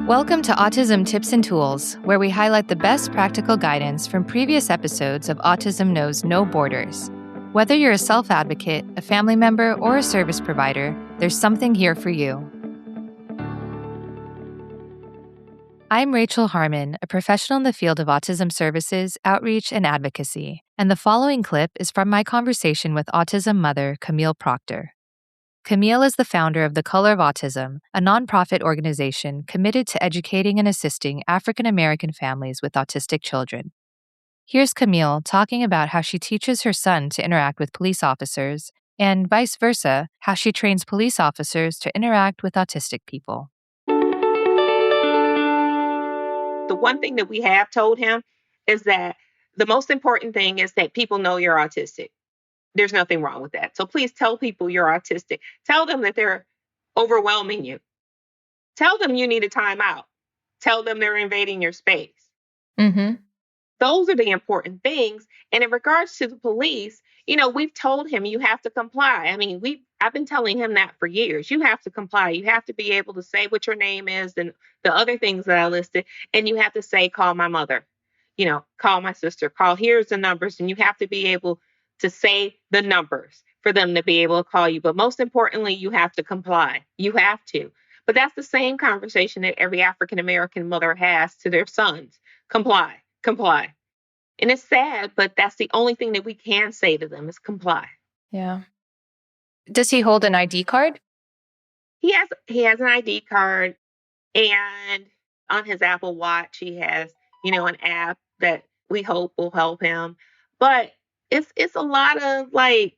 Welcome to Autism Tips and Tools, where we highlight the best practical guidance from previous episodes of Autism Knows No Borders. Whether you're a self-advocate, a family member, or a service provider, there's something here for you. I'm Rachel Harmon, a professional in the field of autism services, outreach, and advocacy, and the following clip is from my conversation with autism mother Camille Proctor. Camille is the founder of the Color of Autism, a nonprofit organization committed to educating and assisting African American families with autistic children. Here's Camille talking about how she teaches her son to interact with police officers, and vice versa, how she trains police officers to interact with autistic people. The one thing that we have told him is that the most important thing is that people know you're autistic. There's nothing wrong with that. So please tell people you're autistic. Tell them that they're overwhelming you. Tell them you need a timeout. Tell them they're invading your space. Those are the important things. And in regards to the police, we've told him you have to comply. I've been telling him that for years. You have to comply. You have to be able to say what your name is and the other things that I listed. And you have to say, call my mother, call my sister, here's the numbers. And you have to be able to say the numbers for them to be able to call you. But most importantly, you have to comply. You have to. But that's the same conversation that every African American mother has to their sons. Comply. And it's sad, but that's the only thing that we can say to them is comply. Yeah. Does he hold an ID card? He has an ID card, and on his Apple Watch, he has, an app that we hope will help him. But it's a lot of because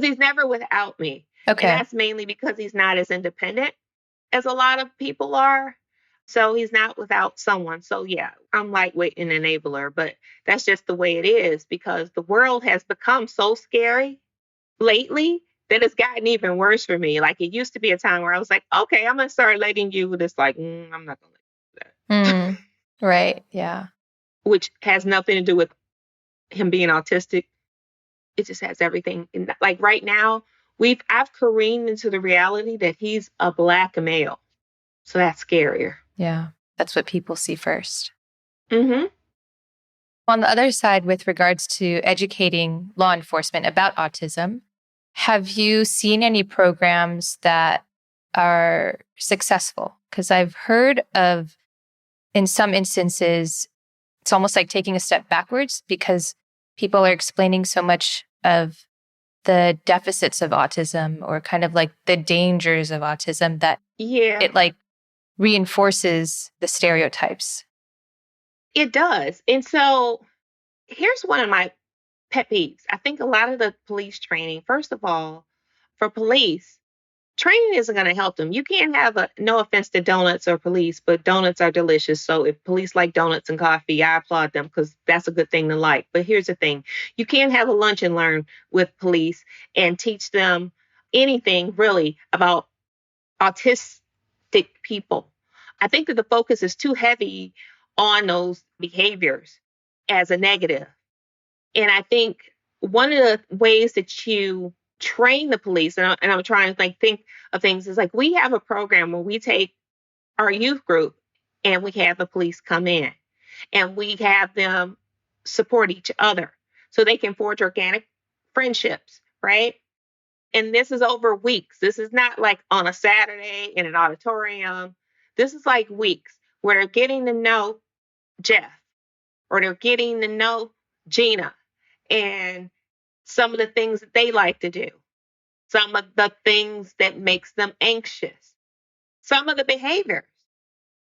he's never without me. Okay. And that's mainly because he's not as independent as a lot of people are. So he's not without someone. So yeah, I'm lightweight and enabler, but that's just the way it is because the world has become so scary lately that it's gotten even worse for me. Like it used to be a time where I was like, okay, I'm going to start letting you, but it's like, I'm not going to let you do that. Right. Yeah. Which has nothing to do with him being autistic. It just has everything. Like right now, I've careened into the reality that he's a Black male. So that's scarier. Yeah. That's what people see first. Mm-hmm. On the other side, with regards to educating law enforcement about autism, have you seen any programs that are successful? Because I've heard of, in some instances, it's almost like taking a step backwards because people are explaining so much of the deficits of autism or kind of like the dangers of autism that it like reinforces the stereotypes. It does. And so here's one of my pet peeves. I think a lot of the police training, first of all, for police, training isn't going to help them. You can't have no offense to donuts or police, but donuts are delicious. So if police like donuts and coffee, I applaud them because that's a good thing to like. But here's the thing. You can't have a lunch and learn with police and teach them anything really about autistic people. I think that the focus is too heavy on those behaviors as a negative. And I think one of the ways that you train the police, and I'm trying to think of things, is like we have a program where we take our youth group and we have the police come in and we have them support each other so they can forge organic friendships, right? And this is over weeks. This is not like on a Saturday in an auditorium. This is like weeks where they're getting to know Jeff or they're getting to know Gina and some of the things that they like to do, some of the things that makes them anxious, some of the behaviors.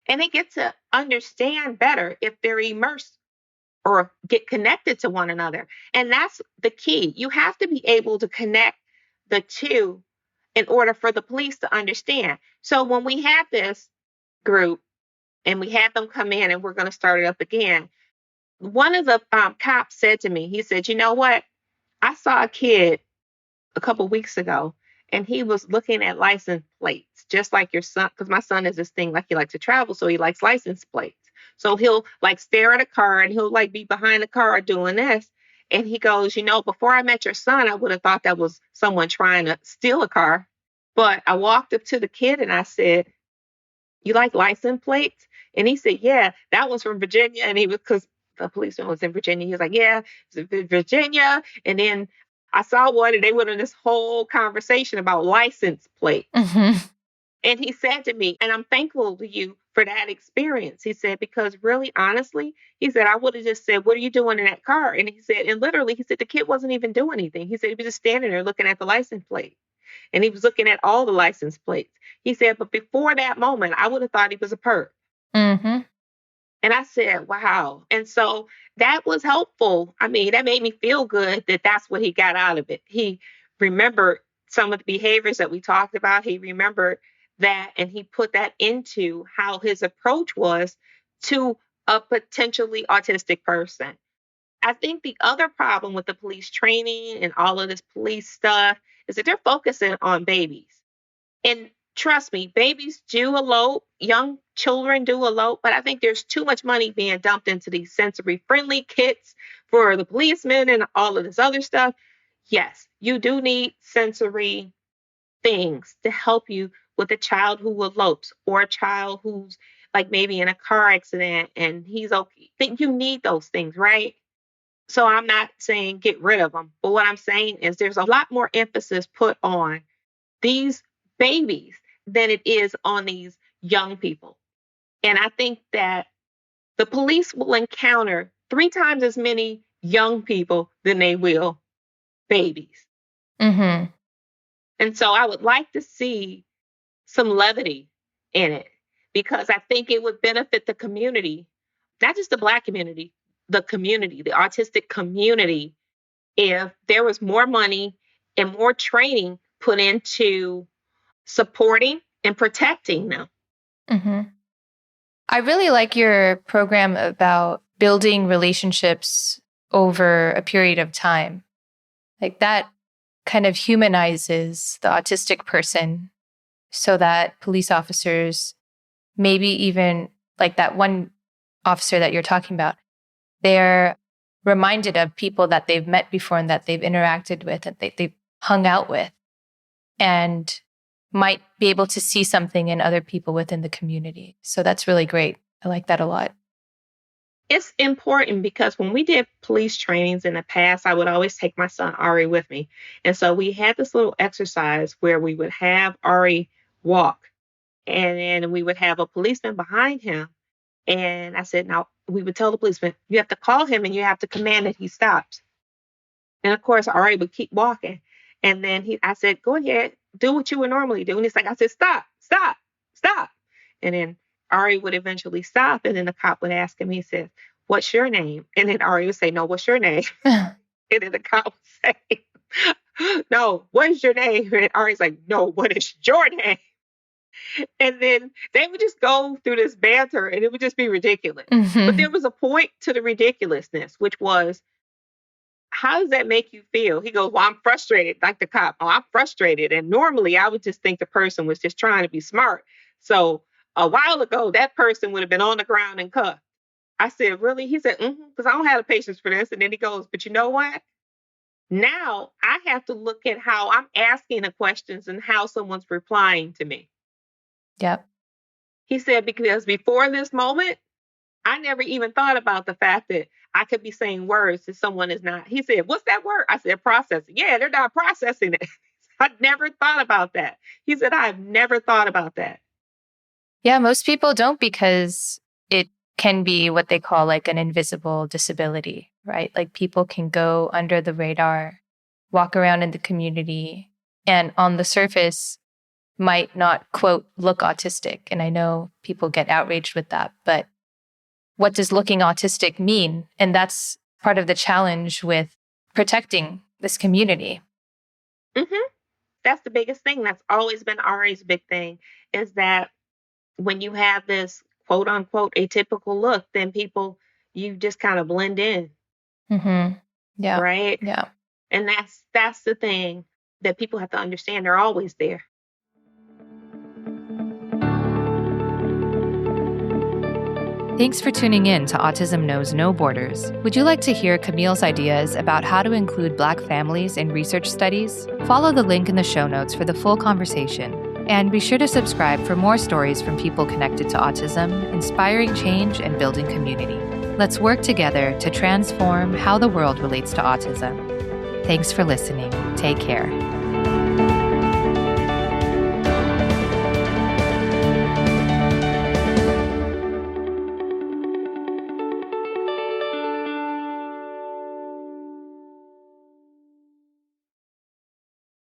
And they get to understand better if they're immersed or get connected to one another. And that's the key. You have to be able to connect the two in order for the police to understand. So when we had this group and we had them come in and we're going to start it up again, one of the cops said to me, he said, you know what? I saw a kid a couple weeks ago and he was looking at license plates, just like your son, because my son is this thing, like he likes to travel. So he likes license plates. So he'll like stare at a car and he'll like be behind the car doing this. And he goes, before I met your son, I would have thought that was someone trying to steal a car. But I walked up to the kid and I said, you like license plates? And he said, yeah, that was from Virginia. And he was, because the policeman was in Virginia. He was like, yeah, it's in Virginia. And then I saw one and they went on this whole conversation about license plates. Hmm. And he said to me, and I'm thankful to you for that experience. He said, because really, honestly, he said, I would have just said, what are you doing in that car? And he said, and literally, he said, the kid wasn't even doing anything. He said, he was just standing there looking at the license plate. And he was looking at all the license plates. He said, but before that moment, I would have thought he was a perp. Hmm. And I said, wow. And so that was helpful. I mean, that made me feel good that that's what he got out of it. He remembered some of the behaviors that we talked about. He remembered that and he put that into how his approach was to a potentially autistic person. I think the other problem with the police training and all of this police stuff is that they're focusing on babies. And trust me, babies do elope, young children do elope, but I think there's too much money being dumped into these sensory friendly kits for the policemen and all of this other stuff. Yes, you do need sensory things to help you with a child who elopes or a child who's like maybe in a car accident and he's okay. Think you need those things, right? So I'm not saying get rid of them, but what I'm saying is there's a lot more emphasis put on these babies than it is on these young people. And I think that the police will encounter 3 times as many young people than they will babies. Hmm. And so I would like to see some levity in it because I think it would benefit the community, not just the Black community, the community, the autistic community, if there was more money and more training put into supporting and protecting them. Hmm. I really like your program about building relationships over a period of time. Like that kind of humanizes the autistic person so that police officers, maybe even like that one officer that you're talking about, they're reminded of people that they've met before and that they've interacted with and they've hung out with and might be able to see something in other people within the community. So that's really great. I like that a lot. It's important because when we did police trainings in the past, I would always take my son Ari with me. And so we had this little exercise where we would have Ari walk and then we would have a policeman behind him. And I said, now we would tell the policeman, you have to call him and you have to command that he stops. And of course, Ari would keep walking. And then I said, go ahead, do what you would normally do. And he's like, I said, stop, stop, stop. And then Ari would eventually stop. And then the cop would ask him, he says, what's your name? And then Ari would say, no, what's your name? And then the cop would say, no, what is your name? And Ari's like, no, what is your name? And then they would just go through this banter and it would just be ridiculous. But there was a point to the ridiculousness, which was, how does that make you feel? He goes, well, I'm frustrated, like the cop. Oh, I'm frustrated. And normally I would just think the person was just trying to be smart. So a while ago, that person would have been on the ground and cuffed. I said, really? He said, because I don't have the patience for this. And then he goes, but you know what? Now I have to look at how I'm asking the questions and how someone's replying to me. Yep. He said, because before this moment, I never even thought about the fact that I could be saying words that someone is not. He said, what's that word? I said, processing. Yeah, they're not processing it. I never thought about that. He said, I've never thought about that. Yeah, most people don't because it can be what they call like an invisible disability, right? Like people can go under the radar, walk around in the community, and on the surface might not, quote, look autistic. And I know people get outraged with that, but what does looking autistic mean? And that's part of the challenge with protecting this community. Mm-hmm. That's the biggest thing. That's always been Ari's big thing is that when you have this quote unquote atypical look, then you just kind of blend in. Mm-hmm. Yeah. Right. Yeah. And that's the thing that people have to understand. They're always there. Thanks for tuning in to Autism Knows No Borders. Would you like to hear Camille's ideas about how to include Black families in research studies? Follow the link in the show notes for the full conversation. And be sure to subscribe for more stories from people connected to autism, inspiring change and building community. Let's work together to transform how the world relates to autism. Thanks for listening. Take care.